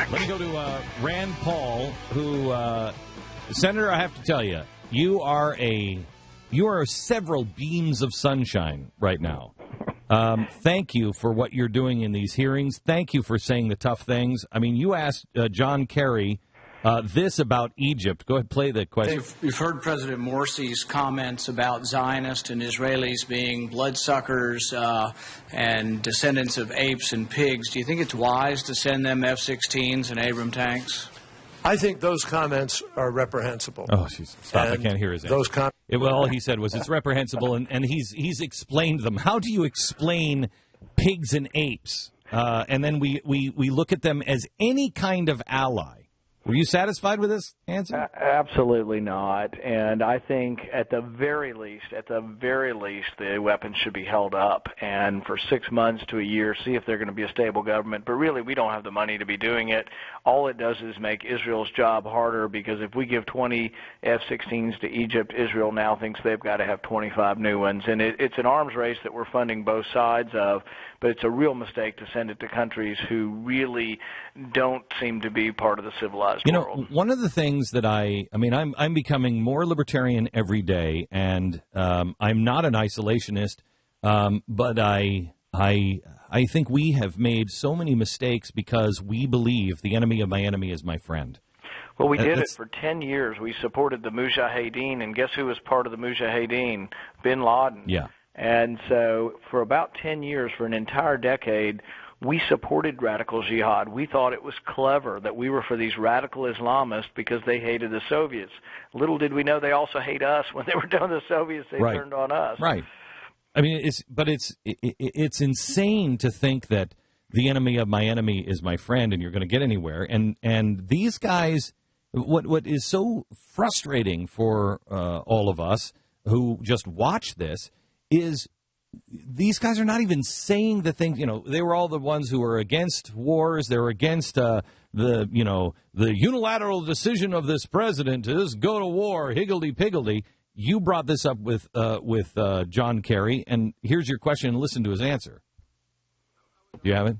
Let me go to Rand Paul, who, Senator, I have to tell you, you are several beams of sunshine right now. Thank you for what you're doing in these hearings. Thank you for saying the tough things. I mean, you asked John Kerry this about Egypt. Go ahead, play the question. You've heard President Morsi's comments about Zionists and Israelis being bloodsuckers and descendants of apes and pigs. Do you think it's wise to send them F-16s and Abrams tanks? I think those comments are reprehensible. Oh, jeez. Stop. I can't hear his answer. All he said was it's reprehensible, and he's explained them. How do you explain pigs and apes? And then we look at them as any kind of ally. Were you satisfied with this answer? Absolutely not. And I think at the very least, the weapons should be held up and for 6 months to a year, see if they're going to be a stable government. But really, we don't have the money to be doing it. All it does is make Israel's job harder, because if we give 20 F-16s to Egypt, Israel now thinks they've got to have 25 new ones. And it's an arms race that we're funding both sides of, but it's a real mistake to send it to countries who really don't seem to be part of the civilized world. One of the things that I'm becoming more libertarian every day, and I'm not an isolationist, but I think we have made so many mistakes because we believe the enemy of my enemy is my friend. Well, we did it for 10 years. We supported the Mujahideen, and guess who was part of the Mujahideen? Bin Laden. Yeah. And so for about 10 years, for an entire decade, we supported radical jihad. We thought it was clever that we were for these radical Islamists because they hated the Soviets. Little did we know they also hate us. When they were done the Soviets, they turned on us. Right. I mean, it's insane to think that the enemy of my enemy is my friend and you're going to get anywhere. And these guys, what is so frustrating for all of us who just watch this is these guys are not even saying the things. They were all the ones who were against wars. They were against the unilateral decision of this president to just go to war, higgledy-piggledy. You brought this up with John Kerry, and here's your question, and listen to his answer. Do you have it?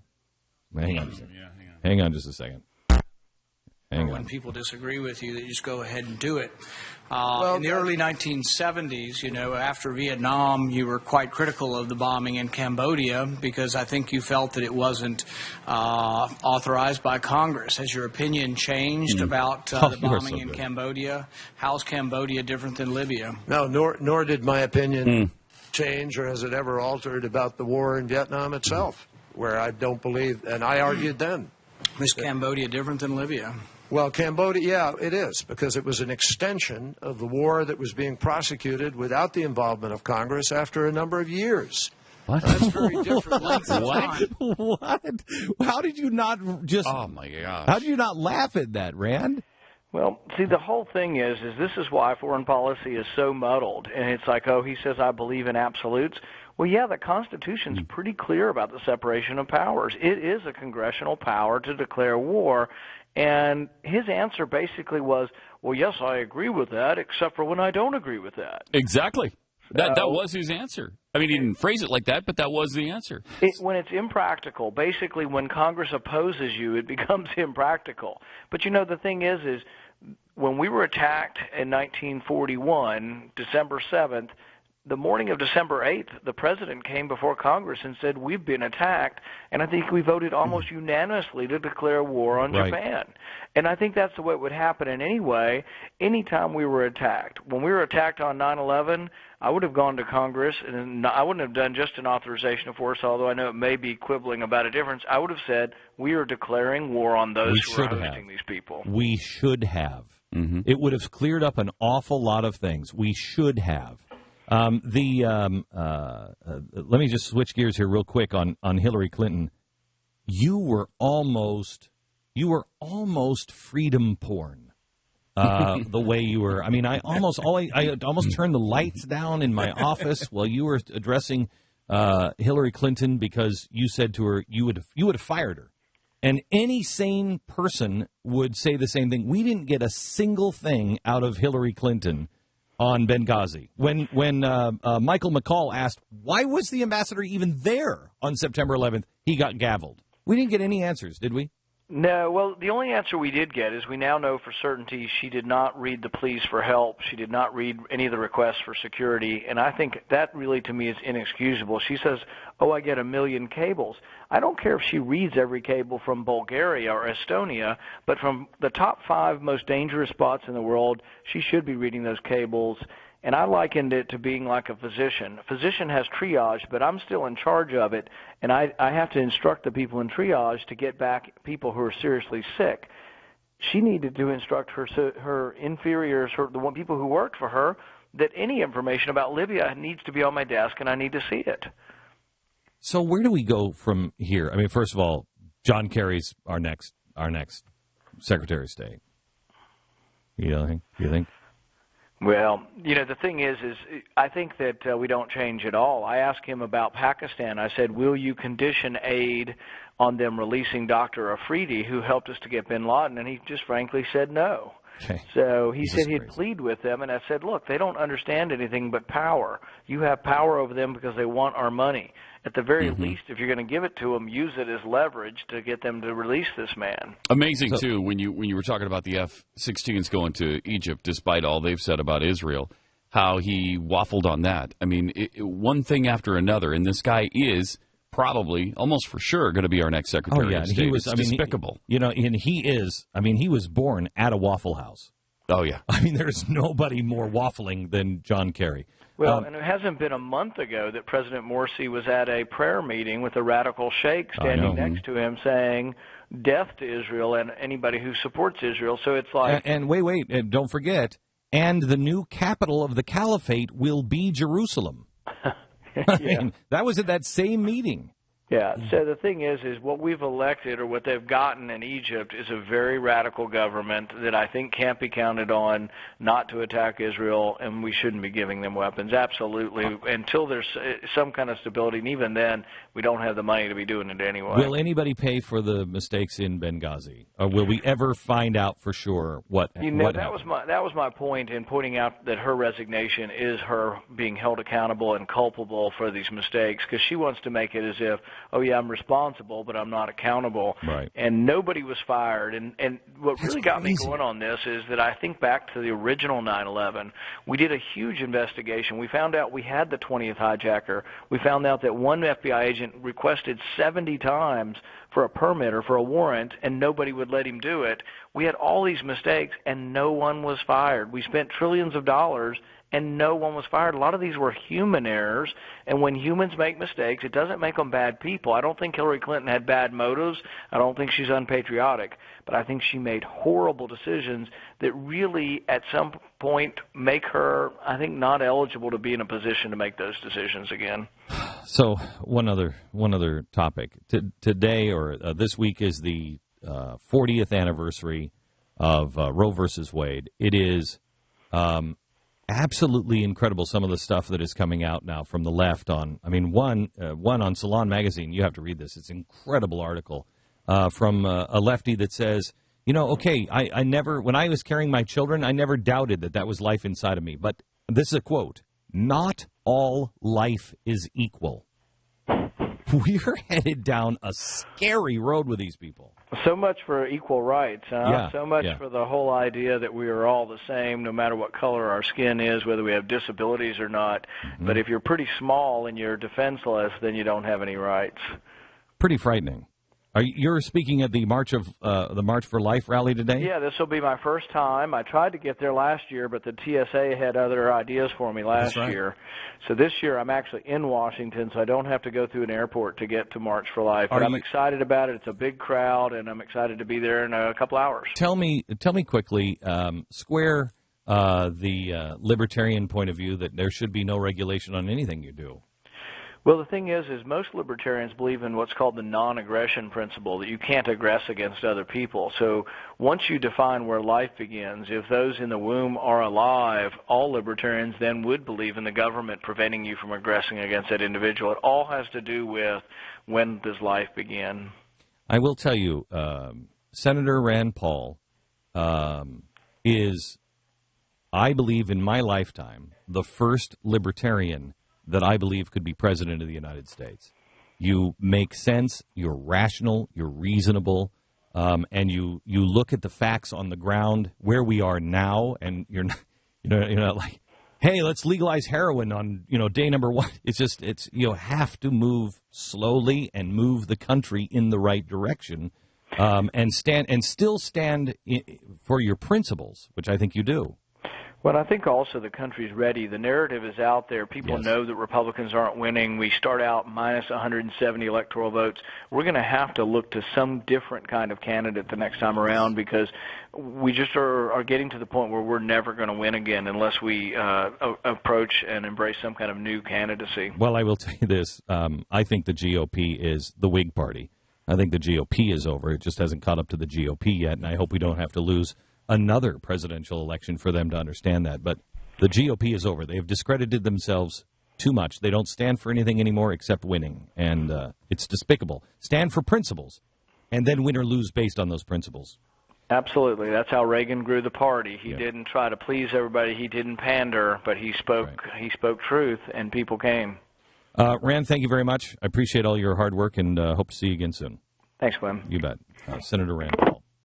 Hang on just a second. Hang on just a second. When people disagree with you, they just go ahead and do it. In the early 1970s, after Vietnam, you were quite critical of the bombing in Cambodia because I think you felt that it wasn't authorized by Congress. Has your opinion changed about the bombing in Cambodia? How's Cambodia different than Libya? No, nor did my opinion change, or has it ever altered about the war in Vietnam itself, where I don't believe, and I argued then. Is Cambodia different than Libya? Well, Cambodia, yeah, it is, because it was an extension of the war that was being prosecuted without the involvement of Congress after a number of years. What? That's very different. What? How did you not just... Oh, my gosh. How did you not laugh at that, Rand? Well, see, the whole thing is this is why foreign policy is so muddled. And it's like, he says, I believe in absolutes. Well, yeah, the Constitution's pretty clear about the separation of powers. It is a congressional power to declare war. And his answer basically was, well, yes, I agree with that, except for when I don't agree with that. Exactly. That was his answer. I mean, he didn't phrase it like that, but that was the answer. When it's impractical, basically when Congress opposes you, it becomes impractical. But, the thing is when we were attacked in 1941, December 7th, the morning of December 8th, the president came before Congress and said, we've been attacked, and I think we voted almost unanimously to declare war on Japan. And I think that's the way it would happen in any way, anytime we were attacked. When we were attacked on 9/11, I would have gone to Congress, and I wouldn't have done just an authorization of force, although I know it may be quibbling about a difference. I would have said, we are declaring war on those who are hosting these people. We should have. Mm-hmm. It would have cleared up an awful lot of things. We should have. Let me just switch gears here real quick on Hillary Clinton. You were almost freedom porn. The way you were. I mean, I almost turned the lights down in my office while you were addressing Hillary Clinton because you said to her you would have fired her. And any sane person would say the same thing. We didn't get a single thing out of Hillary Clinton on Benghazi. When Michael McCall asked, why was the ambassador even there on September 11th, he got gavelled. We didn't get any answers, did we? No, well, the only answer we did get is we now know for certainty she did not read the pleas for help. She did not read any of the requests for security, and I think that really, to me, is inexcusable. She says, oh, I get 1 million cables. I don't care if she reads every cable from Bulgaria or Estonia, but from the top 5 most dangerous spots in the world, she should be reading those cables. And I likened it to being like a physician. A physician has triage, but I'm still in charge of it, and I have to instruct the people in triage to get back people who are seriously sick. She needed to instruct her inferiors, the people who worked for her, that any information about Libya needs to be on my desk, and I need to see it. So where do we go from here? I mean, first of all, John Kerry's our next Secretary of State. You think? Well, the thing is I think that we don't change at all. I asked him about Pakistan. I said, will you condition aid on them releasing Dr. Afridi, who helped us to get bin Laden? And he just frankly said no. Okay. So he said he'd plead with them, and I said, look, they don't understand anything but power. You have power over them because they want our money. At the very least, if you're going to give it to them, use it as leverage to get them to release this man. Amazing, too, when you were talking about the F-16s going to Egypt, despite all they've said about Israel, how he waffled on that. I mean, one thing after another, and this guy is probably, almost for sure, going to be our next Secretary of State. It's despicable. And he is. I mean, he was born at a Waffle House. Oh, yeah. I mean, there's nobody more waffling than John Kerry. Well, and it hasn't been a month ago that President Morsi was at a prayer meeting with a radical sheikh standing next to him saying, death to Israel and anybody who supports Israel. So it's like... And wait, don't forget, and the new capital of the caliphate will be Jerusalem. I mean, that was at that same meeting. Yeah, so the thing is what we've elected or what they've gotten in Egypt is a very radical government that I think can't be counted on not to attack Israel, and we shouldn't be giving them weapons. Absolutely. Until there's some kind of stability, and even then, we don't have the money to be doing it anyway. Will anybody pay for the mistakes in Benghazi? Or will we ever find out for sure what happened? That was my point in pointing out that her resignation is her being held accountable and culpable for these mistakes, because she wants to make it as if, oh, yeah, I'm responsible, but I'm not accountable. Right. And nobody was fired. And what really got me going on this is that I think back to the original 9/11. We did a huge investigation. We found out we had the 20th hijacker. We found out that one FBI agent requested 70 times for a permit or for a warrant, and nobody would let him do it. We had all these mistakes, and no one was fired. We spent trillions of dollars, and no one was fired. A lot of these were human errors, and when humans make mistakes, it doesn't make them bad people. I don't think Hillary Clinton had bad motives. I don't think she's unpatriotic, but I think she made horrible decisions that really, at some point, make her, I think, not eligible to be in a position to make those decisions again. So one other topic. Today or this week is the 40th anniversary of Roe versus Wade. It is absolutely incredible, some of the stuff that is coming out now from the left on, one on Salon Magazine. You have to read this. It's an incredible article from a lefty that says, I never, when I was carrying my children, I never doubted that was life inside of me. But this is a quote, not all life is equal. We're headed down a scary road with these people. So much for equal rights, huh? Yeah, so much for the whole idea that we are all the same, no matter what color our skin is, whether we have disabilities or not. Mm-hmm. But if you're pretty small and you're defenseless, then you don't have any rights. Pretty frightening. You're speaking at the March for Life rally today? Yeah, this will be my first time. I tried to get there last year, but the TSA had other ideas for me last year. So this year I'm actually in Washington, so I don't have to go through an airport to get to March for Life. But I'm excited about it. It's a big crowd, and I'm excited to be there in a couple hours. Tell me quickly, square the libertarian point of view that there should be no regulation on anything you do. Well, the thing is most libertarians believe in what's called the non-aggression principle, that you can't aggress against other people. So once you define where life begins, if those in the womb are alive, all libertarians then would believe in the government preventing you from aggressing against that individual. It all has to do with when does life begin. I will tell you, Senator Rand Paul is, I believe in my lifetime, the first libertarian that I believe could be president of the United States. You make sense, you're rational, you're reasonable, and you look at the facts on the ground where we are now, and you're not like, hey, let's legalize heroin on day number one. It's you have to move slowly and move the country in the right direction, and still stand for your principles, which I think you do. Well, I think also the country's ready. The narrative is out there. People know that Republicans aren't winning. We start out minus 170 electoral votes. We're going to have to look to some different kind of candidate the next time around, because we just are getting to the point where we're never going to win again unless we approach and embrace some kind of new candidacy. Well, I will tell you this. I think the GOP is the Whig Party. I think the GOP is over. It just hasn't caught up to the GOP yet, and I hope we don't have to lose another presidential election for them to understand that. But the GOP is over. They have discredited themselves too much. They don't stand for anything anymore except winning, and it's despicable. Stand for principles, and then win or lose based on those principles. Absolutely. That's how Reagan grew the party. He didn't try to please everybody. He didn't pander, but he spoke truth, and people came. Rand, thank you very much. I appreciate all your hard work, and hope to see you again soon. Thanks, Glenn. You bet. Senator Rand Paul.